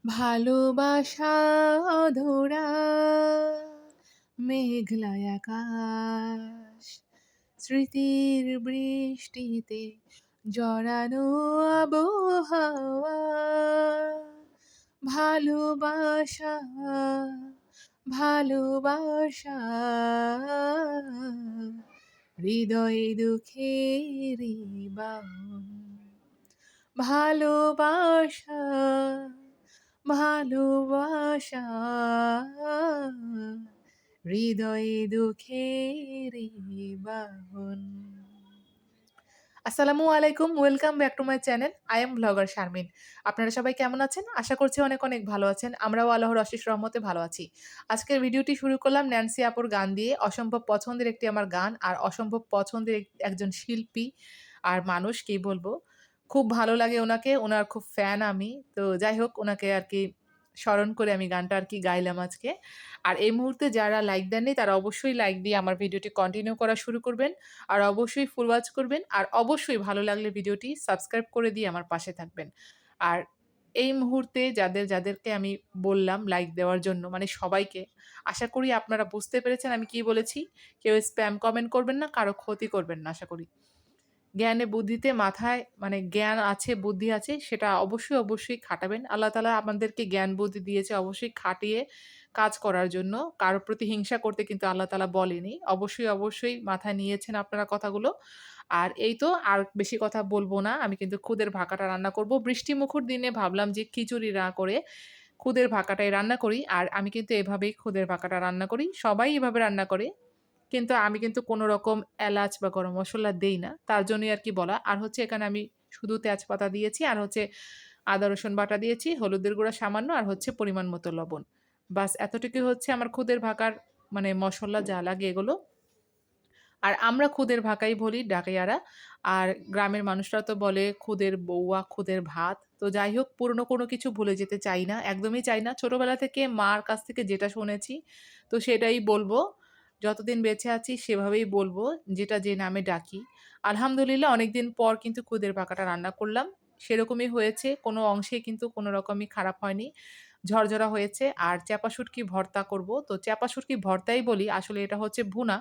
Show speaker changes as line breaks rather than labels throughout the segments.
ভালোবাসা অধরা মেঘলা আকাশ, স্মৃতির বৃষ্টিতে জড়ানো আবহাওয়া। ভালোবাসা, ভালোবাসা, হৃদয় দুঃখেরই বাহন। ভালোবাসা, ভালোবাসা, হৃদয়ে দুঃখেরই বাহন। আসসালামু আলাইকুম, welcome back to my channel. I am blogger Sharmin. আপনারা সবাই কেমন আছেন? আশা করছি অনেক অনেক ভালো আছেন। আমরাও আল্লাহর অশেষ রহমতে ভালো আছি। আজকের ভিডিওটি শুরু করলাম ন্যান্সি আপুর গান দিয়ে। অসম্ভব পছন্দের একটি আমার গান, আর অসম্ভব পছন্দের একজন শিল্পী আর মানুষ, কি বলবো। খুব ভালো লাগে ওনাকে, ওনার খুব ফ্যান আমি। তো যাই হোক, ওনাকে আরকি স্মরণ করে আমি গানটা আরকি গাইলাম আজকে। আর এই মুহূর্তে যারা লাইক দেননি তারা অবশ্যই লাইক দিয়ে আমার ভিডিওটি কন্টিনিউ করা শুরু করবেন। আর অবশ্যই ফুল ওয়াচ করবেন। আর অবশ্যই ভালো লাগলে ভিডিওটি সাবস্ক্রাইব করে দিয়ে আমার পাশে থাকবেন। আর এই মুহূর্তে যাদেরকে আমি বললাম লাইক দেওয়ার জন্য, মানে সবাইকে, আশা করি আপনারা বুঝতে পেরেছেন আমি কি বলেছি। কেউ স্প্যাম কমেন্ট করবেন না, কারো ক্ষতি করবেন না আশা করি। জ্ঞানে বুদ্ধিতে মাথায় মানে জ্ঞান আছে, বুদ্ধি আছে, সেটা অবশ্যই, অবশ্যই খাটাবেন। আল্লাহ তাআলা আমাদেরকে জ্ঞান বুদ্ধি দিয়েছে অবশ্যই খাটিয়ে কাজ করার জন্য। কারো প্রতি হিংসা করতে কিন্তু আল্লাহ তাআলা বলেনি। অবশ্যই, অবশ্যই মাথায় নিয়েছেন আপনারা কথাগুলো। আর এই তো, আর বেশি কথা বলব না। আমি কিন্তু খুদের ভাকাটা রান্না করব। বৃষ্টিমুখর দিনে ভাবলাম যে খিচুড়ি না করে খুদের ভাকাটাই রান্না করি। আর আমি কিন্তু এভাবেই খুদের ভাকাটা রান্না করি। সবাই এভাবে রান্না করে। কিন্তু আমি কিন্তু কোনো রকম এলাচ বা গরম মসলা দেই না। তার জন্যই আরকি বলা। আর হচ্ছে এখানে আমি শুধু তেজপাতা দিয়েছি, আর হচ্ছে আদা রসুন বাটা দিয়েছি, হলুদের গুঁড়া সামান্য, আর হচ্ছে পরিমাণ মতো লবণ। বাস এতটুকুই হচ্ছে আমার খুদের ভাকার মানে মসল্লা যা লাগে এগুলো। আর আমরা খুদের ভাকাই বলি ডাকাইয়ারা। আর গ্রামের মানুষরা তো বলে খুদের বউয়া, খুদের ভাত। তো যাই হোক, পুরনো কোনো কিছু ভুলে যেতে চাই না, একদমই চাই না। ছোটবেলা থেকে মার কাছ থেকে যেটা শুনেছি, তো সেটাই বলব। যতদিন বেঁচে আছি সেভাবেই বলব, যেটা যে নামে ডাকি। আলহামদুলিল্লাহ অনেকদিন পর কিন্তু খুদের ভাকাটা রান্না করলাম। সেরকমই হয়েছে, কোনো অংশেই কিন্তু কোনো রকমই খারাপ হয়নি। ঝরঝরা হয়েছে। আর চ্যাপা শুটকি ভর্তা করব। তো চ্যাপা শুটকি ভর্তাই বলি, আসলে এটা হচ্ছে ভুনা।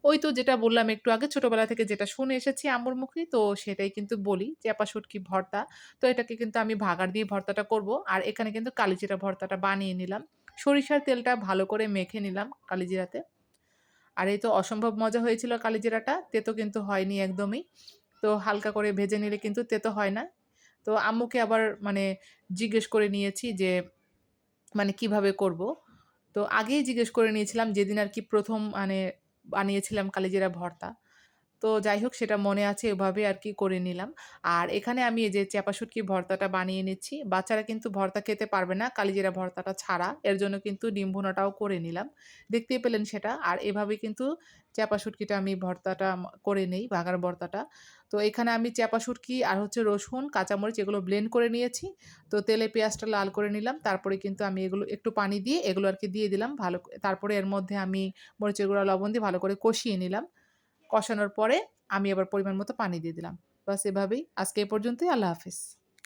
ওই তো যেটা বললাম একটু আগে, ছোটবেলা থেকে যেটা শুনে এসেছি আম্মুর মুখে, তো সেটাই কিন্তু বলি, চ্যাপা শুটকি ভর্তা। তো এটাকে কিন্তু আমি ভাগাড় দিয়ে ভর্তাটা করব। আর এখানে কিন্তু কালিজিরা ভর্তাটা বানিয়ে নিলাম। সরিষার তেলটা ভালো করে মেখে নিলাম কালিজিরাতে। আর এই তো অসম্ভব মজা হয়েছিল কালিজিরাটা। তেতো কিন্তু হয়নি একদমই। তো হালকা করে ভেজে নিলে কিন্তু তেতো হয় না। তো আম্মুকে আবার মানে জিজ্ঞেস করে নিয়েছি যে মানে কিভাবে করব? তো আগেই জিজ্ঞেস করে নিয়েছিলাম যেদিন আরকি ১ম মানে বানিয়েছিলাম কালিজিরা ভর্তা। তো যাই হোক, সেটা মনে আছে, এভাবে আরকি করে নিলাম। আর এখানে আমি এই যে চাপা শুটকির ভর্তাটা বানিয়ে নিচ্ছি। বাচ্চারা কিন্তু ভর্তা খেতে পারবে না কালিজিরা ভর্তাটা ছাড়া। এর জন্য কিন্তু ডিম ভুনাটাও করে নিলাম। দেখতেই পেলেন সেটা। আর এভাবে কিন্তু চাপা শুটকিটা আমি ভর্তাটা করে নেই, বাগার ভর্তাটা। তো এখানে আমি চাপা শুটকি আর হচ্ছে রসুন, কাঁচামরিচ এগুলো ব্লেন্ড করে নিয়েছি। তো তেলে পেঁয়াজটা লাল করে নিলাম। তারপরে কিন্তু আমি এগুলো একটু পানি দিয়ে এগুলো আরকি দিয়ে দিলাম তারপরে এর মধ্যে আমি মরিচের গুঁড়া, লবণ দিয়ে ভালো করে কষিয়ে নিলাম। কষানোর পরে আমি আবার পরিমাণ মতো পানি দিয়ে দিলাম। বাস এভাবেই। আজকে এ পর্যন্তই। আল্লাহ হাফেজ।